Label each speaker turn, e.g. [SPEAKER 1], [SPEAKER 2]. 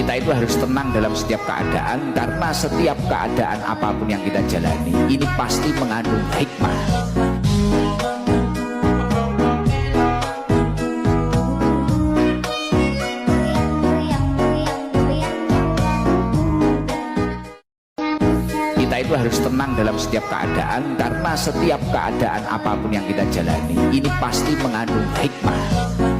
[SPEAKER 1] Kita itu harus tenang dalam setiap keadaan, karena setiap keadaan apapun yang kita jalani ini pasti mengandung hikmah. Kita itu harus tenang dalam setiap keadaan, karena setiap keadaan apapun yang kita jalani ini pasti mengandung hikmah.